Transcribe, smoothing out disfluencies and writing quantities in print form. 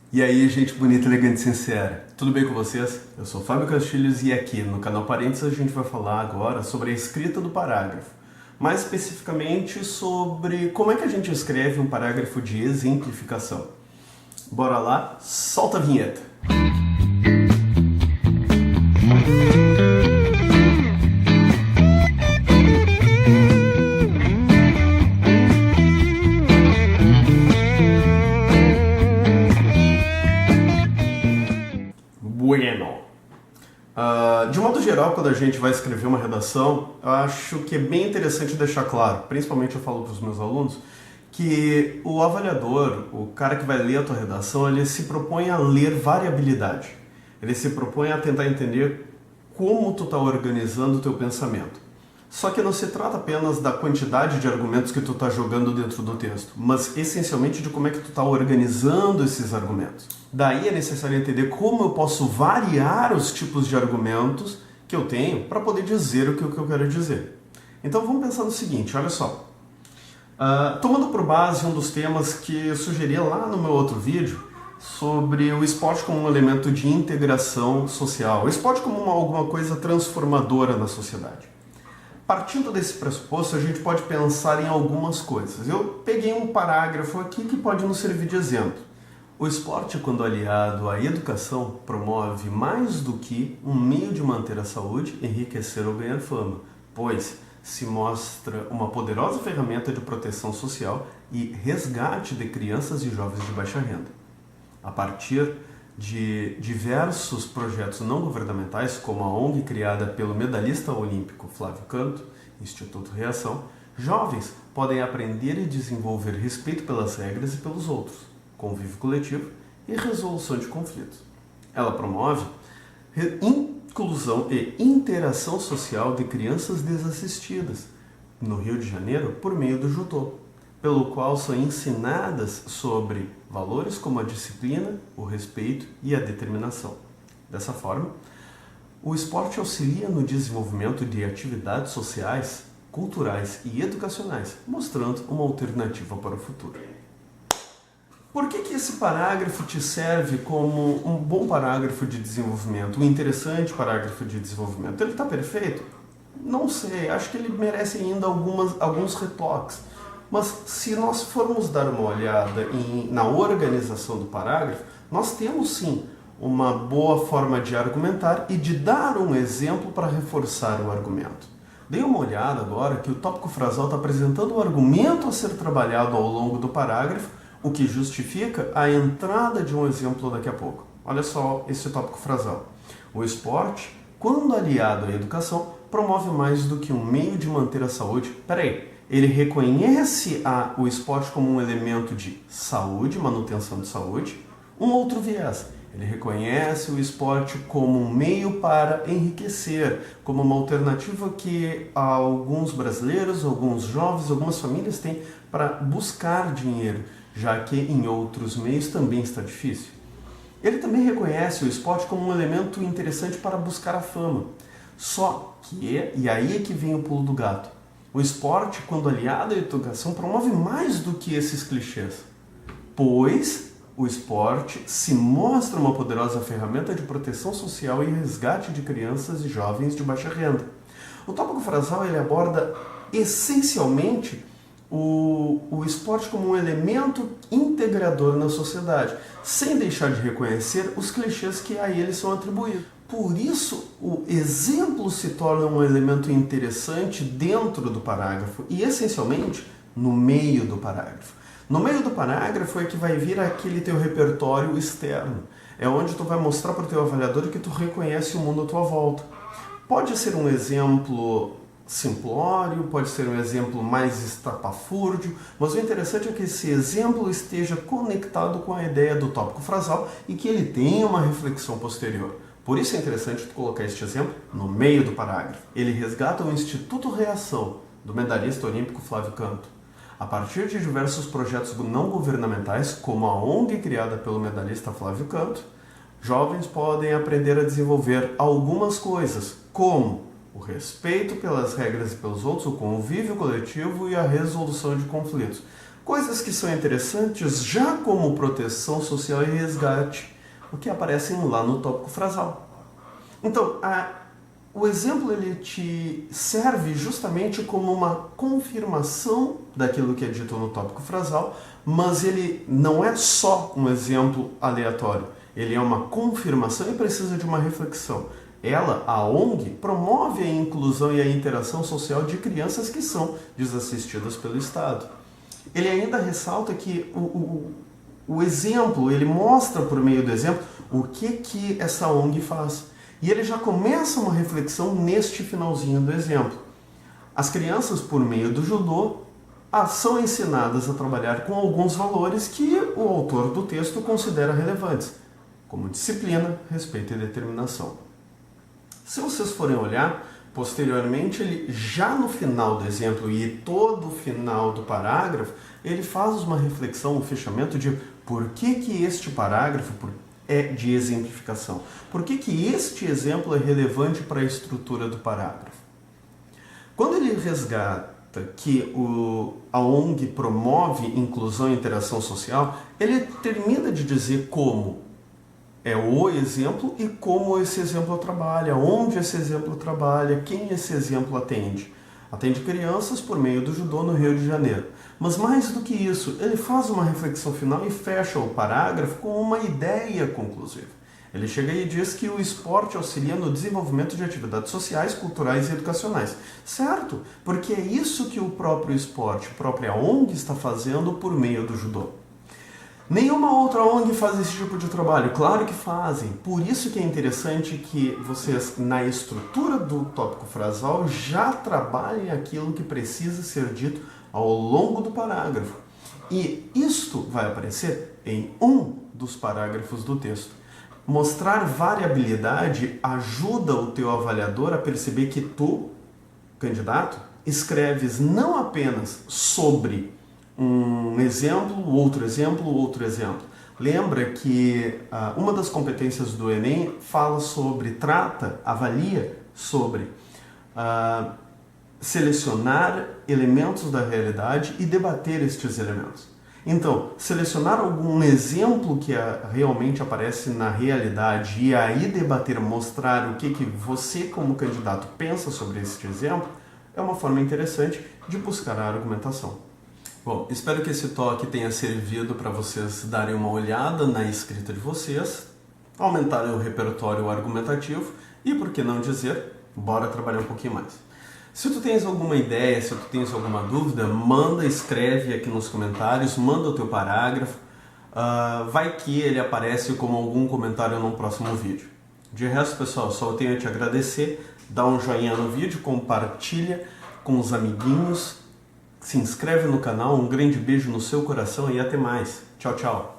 E aí, gente bonita, elegante e sincera, tudo bem com vocês? Eu sou Fábio Castilhos e aqui no canal Parênteses a gente vai falar agora sobre a escrita do parágrafo. Mais especificamente sobre como é que a gente escreve um parágrafo de exemplificação. Bora lá, solta a vinheta! Bueno. De modo geral, quando a gente vai escrever uma redação, eu acho que é bem interessante deixar claro, principalmente eu falo para os meus alunos, que o avaliador, o cara que vai ler a tua redação, ele se propõe a ler variabilidade. Ele se propõe a tentar entender como tu está organizando o teu pensamento. Só que não se trata apenas da quantidade de argumentos que tu está jogando dentro do texto, mas essencialmente de como é que tu está organizando esses argumentos. Daí é necessário entender como eu posso variar os tipos de argumentos que eu tenho para poder dizer o que eu quero dizer. Então vamos pensar no seguinte, olha só. Tomando por base um dos temas que eu sugeri lá no meu outro vídeo, sobre o esporte como um elemento de integração social, o esporte como alguma coisa transformadora na sociedade. Partindo desse pressuposto, a gente pode pensar em algumas coisas. Eu peguei um parágrafo aqui que pode nos servir de exemplo. O esporte, quando aliado à educação, promove mais do que um meio de manter a saúde, enriquecer ou ganhar fama, pois se mostra uma poderosa ferramenta de proteção social e resgate de crianças e jovens de baixa renda. A partir de diversos projetos não governamentais, como a ONG criada pelo medalhista olímpico Flávio Canto, Instituto Reação, jovens podem aprender e desenvolver respeito pelas regras e pelos outros, convívio coletivo e resolução de conflitos. Ela promove inclusão e interação social de crianças desassistidas, no Rio de Janeiro, por meio do judô, pelo qual são ensinadas sobre valores como a disciplina, o respeito e a determinação. Dessa forma, o esporte auxilia no desenvolvimento de atividades sociais, culturais e educacionais, mostrando uma alternativa para o futuro. Por que esse parágrafo te serve como um bom parágrafo de desenvolvimento, um interessante parágrafo de desenvolvimento? Ele está perfeito? Não sei, acho que ele merece ainda alguns retoques. Mas se nós formos dar uma olhada na organização do parágrafo, nós temos sim uma boa forma de argumentar e de dar um exemplo para reforçar o argumento. Dê uma olhada agora que o tópico frasal está apresentando o argumento a ser trabalhado ao longo do parágrafo, o que justifica a entrada de um exemplo daqui a pouco. Olha só esse tópico frasal. O esporte, quando aliado à educação, promove mais do que um meio de manter a saúde. Ele reconhece o esporte como um elemento de saúde, manutenção de saúde. Um outro viés, ele reconhece o esporte como um meio para enriquecer, como uma alternativa que alguns brasileiros, alguns jovens, algumas famílias têm para buscar dinheiro, já que em outros meios também está difícil. Ele também reconhece o esporte como um elemento interessante para buscar a fama. Só que, e aí é que vem o pulo do gato, o esporte, quando aliado à educação, promove mais do que esses clichês, pois o esporte se mostra uma poderosa ferramenta de proteção social e resgate de crianças e jovens de baixa renda. O tópico frasal ele aborda essencialmente o esporte como um elemento integrador na sociedade, sem deixar de reconhecer os clichês que a ele são atribuídos. Por isso, o exemplo se torna um elemento interessante dentro do parágrafo e, essencialmente, no meio do parágrafo. No meio do parágrafo é que vai vir aquele teu repertório externo. É onde tu vai mostrar para o teu avaliador que tu reconhece o mundo à tua volta. Pode ser um exemplo simplório, pode ser um exemplo mais estapafúrdio, mas o interessante é que esse exemplo esteja conectado com a ideia do tópico frasal e que ele tenha uma reflexão posterior. Por isso é interessante tu colocar este exemplo no meio do parágrafo. Ele resgata o Instituto Reação, do medalhista olímpico Flávio Canto. A partir de diversos projetos não governamentais, como a ONG criada pelo medalhista Flávio Canto, jovens podem aprender a desenvolver algumas coisas, como o respeito pelas regras e pelos outros, o convívio coletivo e a resolução de conflitos. Coisas que são interessantes já como proteção social e resgate, o que aparecem lá no tópico frasal. Então, o exemplo ele te serve justamente como uma confirmação daquilo que é dito no tópico frasal, mas ele não é só um exemplo aleatório. Ele é uma confirmação e precisa de uma reflexão. Ela, a ONG, promove a inclusão e a interação social de crianças que são desassistidas pelo Estado. Ele ainda ressalta que o exemplo, ele mostra por meio do exemplo o que essa ONG faz. E ele já começa uma reflexão neste finalzinho do exemplo. As crianças, por meio do judô, são ensinadas a trabalhar com alguns valores que o autor do texto considera relevantes, como disciplina, respeito e determinação. Se vocês forem olhar, posteriormente, ele já no final do exemplo e todo o final do parágrafo, ele faz uma reflexão, um fechamento de por que este parágrafo é de exemplificação. Por que este exemplo é relevante para a estrutura do parágrafo? Quando ele resgata que a ONG promove inclusão e interação social, ele termina de dizer como é o exemplo e como esse exemplo trabalha, onde esse exemplo trabalha, quem esse exemplo atende. Atende crianças por meio do judô no Rio de Janeiro. Mas mais do que isso, ele faz uma reflexão final e fecha o parágrafo com uma ideia conclusiva. Ele chega e diz que o esporte auxilia no desenvolvimento de atividades sociais, culturais e educacionais. Certo? Porque é isso que o próprio esporte, a própria ONG está fazendo por meio do judô. Nenhuma outra ONG faz esse tipo de trabalho. Claro que fazem. Por isso que é interessante que vocês, na estrutura do tópico frasal, já trabalhem aquilo que precisa ser dito ao longo do parágrafo. E isto vai aparecer em um dos parágrafos do texto. Mostrar variabilidade ajuda o teu avaliador a perceber que tu, candidato, escreves não apenas sobre um exemplo, outro exemplo, outro exemplo. Lembra que uma das competências do Enem fala sobre, avalia sobre selecionar elementos da realidade e debater estes elementos. Então, selecionar algum exemplo que realmente aparece na realidade e aí debater, mostrar o que você como candidato pensa sobre este exemplo, é uma forma interessante de buscar a argumentação. Bom, espero que esse toque tenha servido para vocês darem uma olhada na escrita de vocês, aumentarem o repertório argumentativo e, por que não dizer, bora trabalhar um pouquinho mais. Se tu tens alguma ideia, se tu tens alguma dúvida, escreve aqui nos comentários, manda o teu parágrafo, vai que ele aparece como algum comentário num próximo vídeo. De resto, pessoal, só tenho a te agradecer, dá um joinha no vídeo, compartilha com os amiguinhos, se inscreve no canal, um grande beijo no seu coração e até mais. Tchau, tchau!